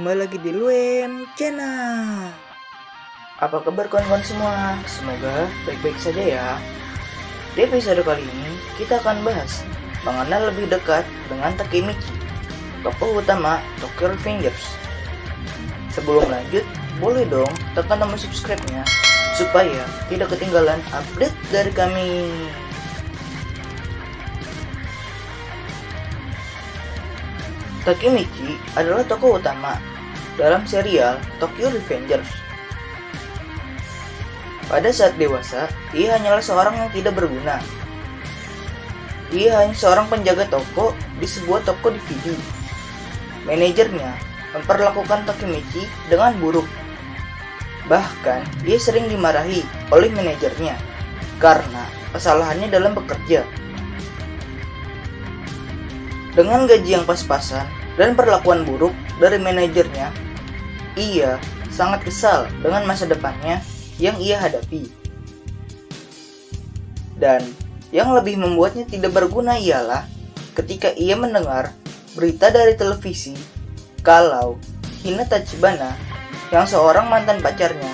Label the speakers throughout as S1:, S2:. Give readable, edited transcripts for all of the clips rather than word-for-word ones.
S1: kembali lagi di Luem Channel. Apa kabar kawan-kawan semua? Semoga baik-baik saja ya. Di episode kali ini kita akan bahas mengenal lebih dekat dengan Takemichi, tokoh utama Tokyo Revengers. Sebelum lanjut, boleh dong tekan tombol subscribe-nya supaya tidak ketinggalan update dari kami. Takemichi adalah tokoh utama dalam serial Tokyo Revengers. Pada saat dewasa, ia hanyalah seorang yang tidak berguna. Ia hanya seorang penjaga toko di sebuah toko DVD. Manajernya memperlakukan Takemichi dengan buruk. Bahkan, ia sering dimarahi oleh manajernya karena kesalahannya dalam bekerja. Dengan gaji yang pas-pasan dan perlakuan buruk dari manajernya, ia sangat kesal dengan masa depannya yang ia hadapi. Dan yang lebih membuatnya tidak berguna ialah ketika ia mendengar berita dari televisi kalau Hina Tachibana, yang seorang mantan pacarnya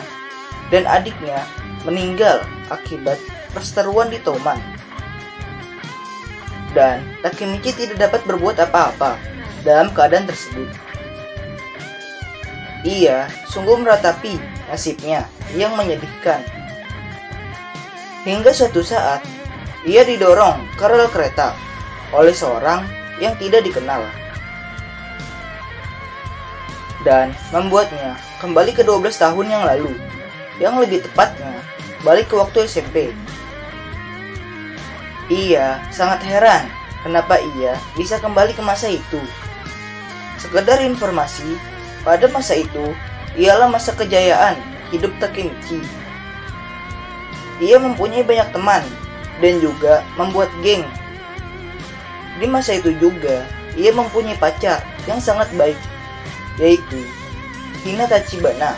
S1: dan adiknya, meninggal akibat perseteruan di Toman. Dan Takemichi tidak dapat berbuat apa-apa dalam keadaan tersebut. Ia sungguh meratapi nasibnya yang menyedihkan. Hingga suatu saat, ia didorong ke rel kereta oleh seorang yang tidak dikenal. Dan membuatnya kembali ke 12 tahun yang lalu, yang lebih tepatnya balik ke waktu SMP. Ia sangat heran kenapa ia bisa kembali ke masa itu. Sekedar informasi, pada masa itu ialah masa kejayaan hidup Takemichi. Ia mempunyai banyak teman dan juga membuat geng. Di masa itu juga ia mempunyai pacar yang sangat baik, yaitu Hina Tachibana.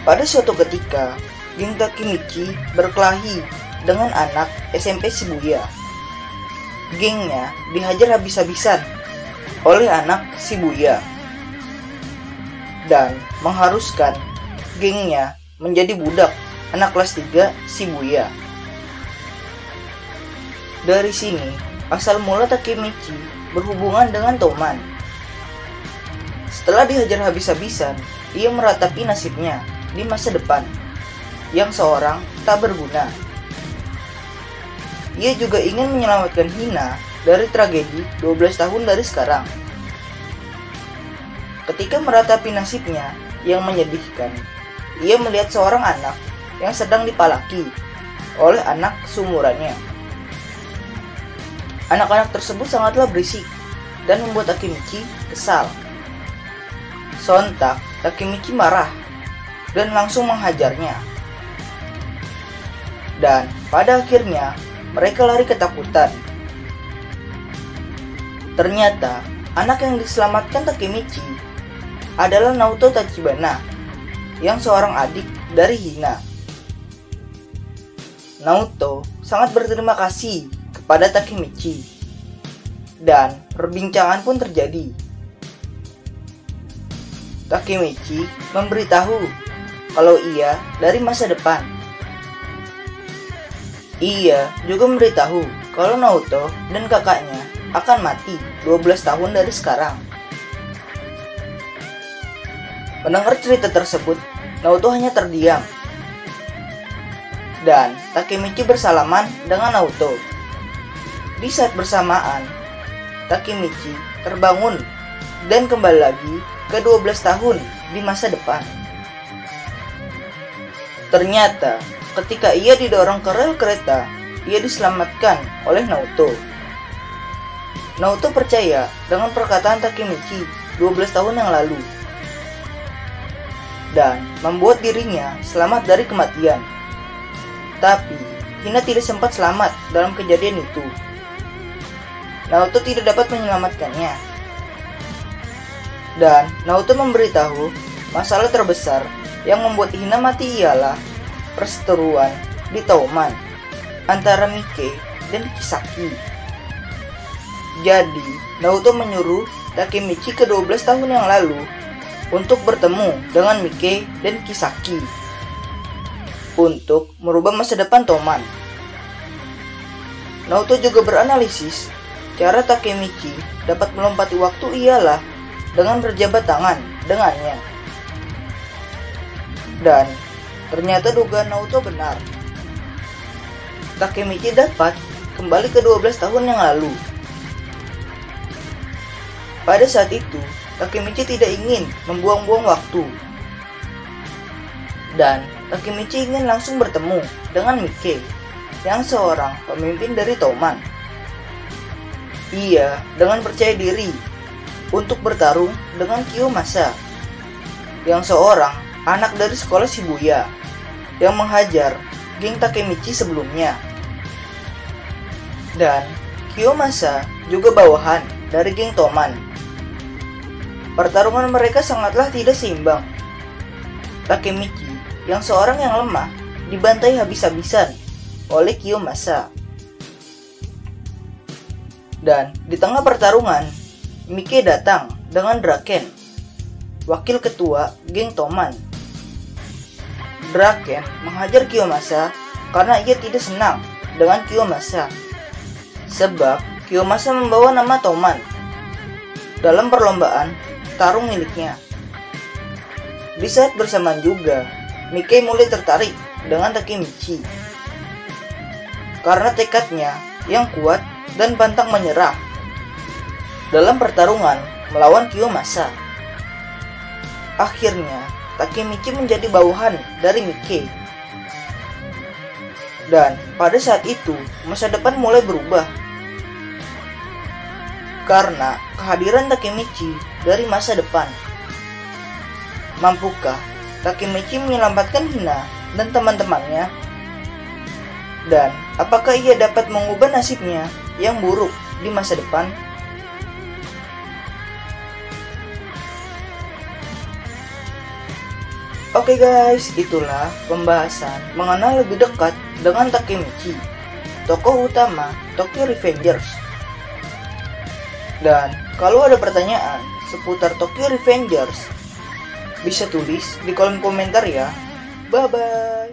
S1: Pada suatu ketika, geng Takemichi berkelahi dengan anak SMP Shibuya. Gengnya dihajar habis-habisan oleh anak Shibuya dan mengharuskan gengnya menjadi budak anak kelas 3 Shibuya. Dari sini asal mula Takemichi berhubungan dengan Toman. Setelah dihajar habis-habisan, ia meratapi nasibnya di masa depan yang seorang tak berguna. Ia juga ingin menyelamatkan Hina dari tragedi 12 tahun dari sekarang. Ketika meratapi nasibnya yang menyedihkan, ia melihat seorang anak yang sedang dipalaki oleh anak seumurannya. Anak-anak tersebut sangatlah berisik dan membuat Takemichi kesal. Sontak, Takemichi marah dan langsung menghajarnya. Dan pada akhirnya mereka lari ketakutan. Ternyata anak yang diselamatkan Takemichi adalah Naoto Tachibana, yang seorang adik dari Hina. Naoto sangat berterima kasih kepada Takemichi dan perbincangan pun terjadi. Takemichi memberitahu kalau ia dari masa depan. Ia juga memberitahu kalau Naoto dan kakaknya akan mati 12 tahun dari sekarang. Mendengar cerita tersebut, Naoto hanya terdiam. Dan Takemichi bersalaman dengan Naoto. Di saat bersamaan, Takemichi terbangun dan kembali lagi ke 12 tahun di masa depan. Ternyata ketika ia didorong ke rel kereta, ia diselamatkan oleh Naoto. Naoto percaya dengan perkataan Takemichi 12 tahun yang lalu dan membuat dirinya selamat dari kematian. Tapi Hina tidak sempat selamat dalam kejadian itu. Naoto tidak dapat menyelamatkannya. Dan Naoto memberitahu masalah terbesar yang membuat Hina mati ialah perseteruan di Toman antara Mike dan Kisaki. Jadi, Naoto menyuruh Takemichi ke-12 tahun yang lalu untuk bertemu dengan Mike dan Kisaki untuk merubah masa depan Toman. Naoto juga beranalisis cara Takemichi dapat melompati waktu ialah dengan berjabat tangan dengannya. Dan ternyata dugaan Naoto benar. Takemichi dapat kembali ke 12 tahun yang lalu. Pada saat itu, Takemichi tidak ingin membuang-buang waktu. Dan Takemichi ingin langsung bertemu dengan Mike, yang seorang pemimpin dari Toman. Ia dengan percaya diri untuk bertarung dengan Kiyomasa, yang seorang anak dari sekolah Shibuya yang menghajar geng Takemichi sebelumnya. Dan Kiyomasa juga bawahan dari geng Toman. Pertarungan mereka sangatlah tidak seimbang. Takemichi, yang seorang yang lemah, dibantai habis-habisan oleh Kiyomasa. Dan di tengah pertarungan, Mike datang dengan Draken, wakil ketua geng Toman. Draken menghajar Kiyomasa karena ia tidak senang dengan Kiyomasa, sebab Kiyomasa membawa nama Toman dalam perlombaan tarung miliknya. Di saat bersamaan juga, Mike mulai tertarik dengan Takemichi karena tekadnya yang kuat dan pantang menyerah dalam pertarungan melawan Kiyomasa. Akhirnya, Takemichi menjadi bawahan dari Mike. Dan pada saat itu, masa depan mulai berubah karena kehadiran Takemichi dari masa depan. Mampukah Takemichi menyelamatkan Hina dan teman-temannya? Dan apakah ia dapat mengubah nasibnya yang buruk di masa depan? Oke guys, itulah pembahasan mengenal lebih dekat dengan Takemichi, tokoh utama Tokyo Revengers. Dan kalau ada pertanyaan seputar Tokyo Revengers, bisa tulis di kolom komentar ya. Bye bye.